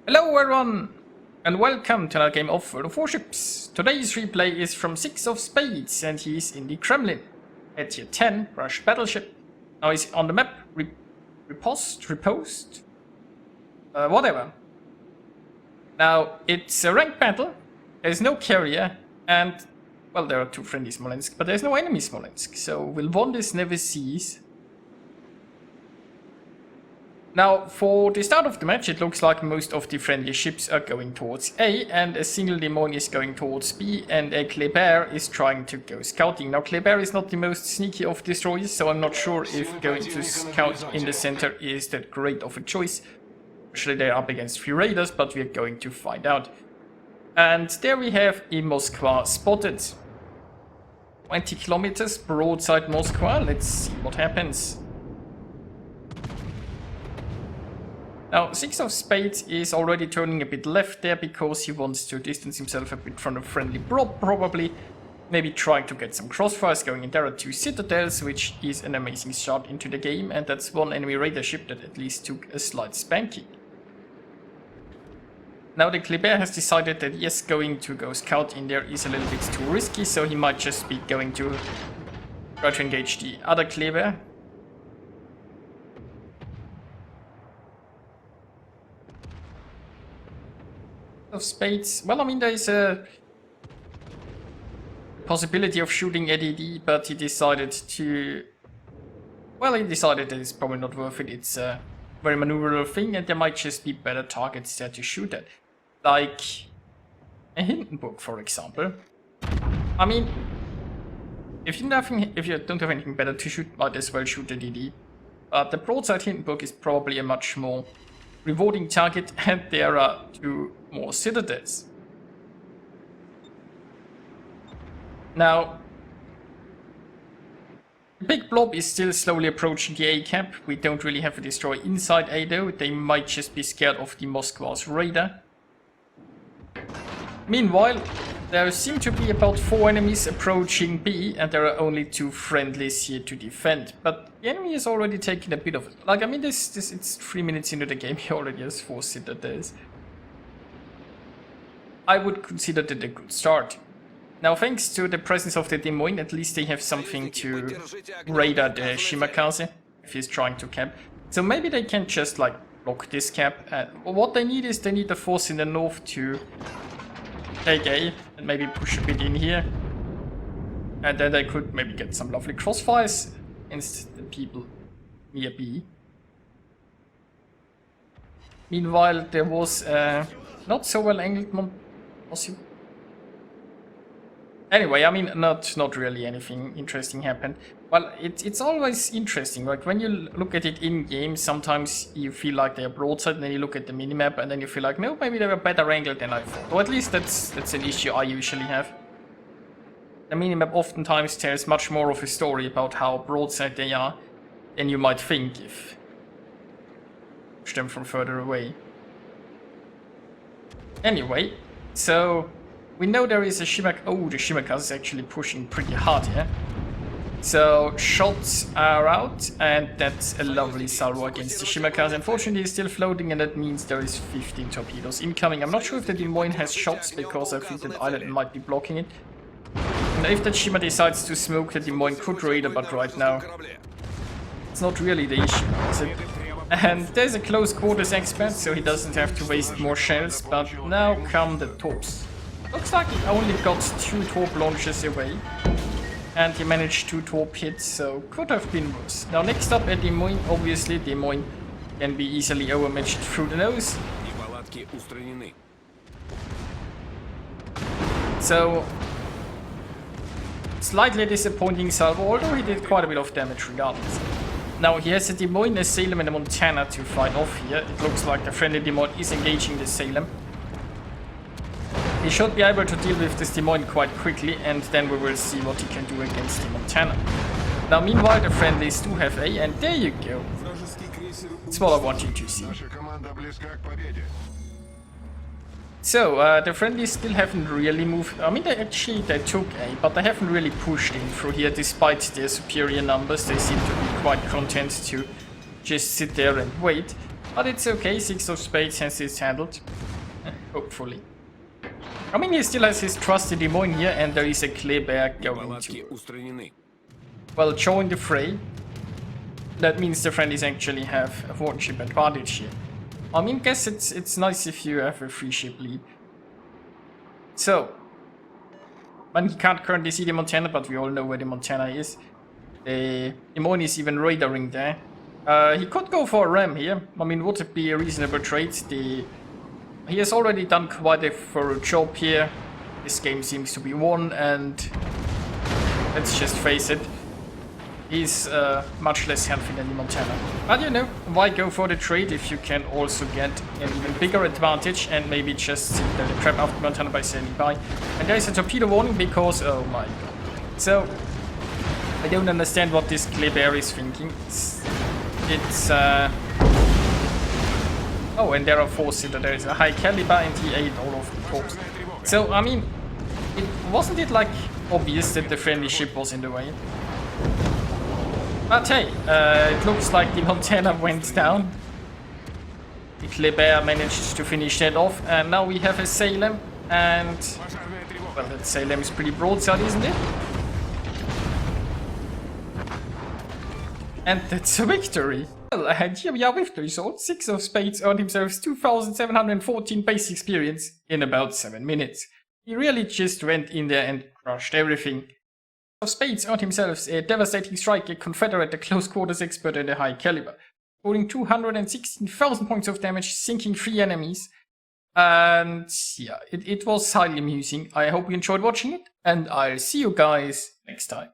Hello everyone, and welcome to another game of World of Warships. Today's replay is from 6 of Spades, and he's in the Kremlin at tier 10 Russian battleship. Now he's on the map, repost, whatever. Now it's a ranked battle, there's no carrier, and well, there are two friendly Smolensk, but there's no enemy Smolensk, so we'll won this never cease. Now, for the start of the match, it looks like most of the friendly ships are going towards A, and a single Demon is going towards B, and a Kleber is trying to go scouting. Now, Kleber is not the most sneaky of destroyers, so I'm not sure if going to scout in the center is that great of a choice. Actually, they're up against 3 raiders, but we're going to find out. And there we have a Moskva spotted. 20 kilometers broadside Moskva. Let's see what happens. Now, 6 of Spades is already turning a bit left there because he wants to distance himself a bit from a friendly prob, probably. Maybe trying to get some crossfires going in. There are 2 citadels, which is an amazing start into the game, and that's one enemy raider ship that at least took a slight spanking. Now the Kleber has decided that yes, going to go scout in there is a little bit too risky, so he might just be going to try to engage the other Kleber. Of Spades. Well, I mean, there is a possibility of shooting ADD, but he decided to... Well, he decided that it's probably not worth it. It's a very maneuverable thing, and there might just be better targets there to shoot at. Like a Hindenburg, for example. I mean, if you don't have anything better to shoot, might as well shoot ADD. But the broadside Hindenburg is probably a much more rewarding target, and there are 2 more citadels. Now, the big blob is still slowly approaching the A camp. We don't really have a destroyer inside A though. They might just be scared of the Moskva's radar. Meanwhile, there seem to be about 4 enemies approaching B, and there are only 2 friendlies here to defend. But the enemy is already taking a bit of it. Like, I mean, it's 3 minutes into the game, he already has 4 citadels. I would consider that a good start. Now, thanks to the presence of the Des Moines, at least they have something to radar the Shimakaze if he's trying to camp. So maybe they can just, like, block this cap. What they need is they need a force in the north to take A and maybe push a bit in here. And then they could maybe get some lovely crossfires against the people near B. Meanwhile, there was not so well angled possible. Anyway, I mean, not really anything interesting happened. Well, it's always interesting, like when you look at it in game, sometimes you feel like they're broadside, and then you look at the minimap, and then you feel like, no, maybe they were better angled than I thought. Or at least that's an issue I usually have. The minimap oftentimes tells much more of a story about how broadside they are than you might think if you push them from further away. Anyway, so we know there is a Shimak. Oh, the Shimakaze is actually pushing pretty hard here. So shots are out, and that's a lovely salvo against the Shimakaze. Unfortunately, he's still floating, and that means there is 15 torpedoes incoming. I'm not sure if the Des Moines has shots, because I think that island might be blocking it. And if that Shima decides to smoke, the Des Moines could raid, but right now it's not really the issue, is it? And there's a close quarters expert, so he doesn't have to waste more shells, but now come the torps. Looks like he only got 2 torp launches away. And he managed 2 torp hits, so could have been worse. Now next up at Des Moines, obviously Des Moines can be easily overmatched through the nose. So, slightly disappointing salvo, although he did quite a bit of damage regardless. Now he has a Des Moines, a Salem and a Montana to fight off here. It looks like the friendly Des Moines is engaging the Salem. He should be able to deal with this Des Moines quite quickly, and then we will see what he can do against the Montana. Now meanwhile the friendlies do have A, and there you go. That's what I want you to see. So, the friendlies still haven't really moved. I mean, they took A, but they haven't really pushed in through here despite their superior numbers. They seem to be quite content to just sit there and wait. But it's okay, 6 of spades has this handled. Hopefully. I mean, he still has his trusty Demon here, and there is a clear bear going to, well, join the fray. That means the friendlies actually have a warship advantage here. I mean, guess it's nice if you have a free ship lead. So, man, he can't currently see the Montana, but we all know where the Montana is. The Demon is even radaring there. He could go for a ram here. I mean, would it be a reasonable trade? He has already done quite a thorough job here. This game seems to be won, and let's just face it, he's much less healthy than the Montana. But you know, why go for the trade if you can also get an even bigger advantage and maybe just see the trap after Montana by sailing by. And there is a torpedo warning because, oh my god. So, I don't understand what this Kleber is thinking. It's oh, and there are 4-seater. There is a high caliber and he ate all of the corpse. So, I mean, wasn't it like obvious that the friendly ship was in the way? But hey, it looks like the Montana went down. The Kleber managed to finish that off, and now we have a Salem, and well, that Salem is pretty broadside, isn't it? And that's a victory. Well, and here we are with the result. 6 of spades earned himself 2,714 base experience in about 7 minutes. He really just went in there and crushed everything. Of spades earned himself a devastating strike, a Confederate, a close quarters expert, and a high caliber, scoring 216,000 points of damage, sinking 3 enemies. And yeah, it was highly amusing. I hope you enjoyed watching it, and I'll see you guys next time.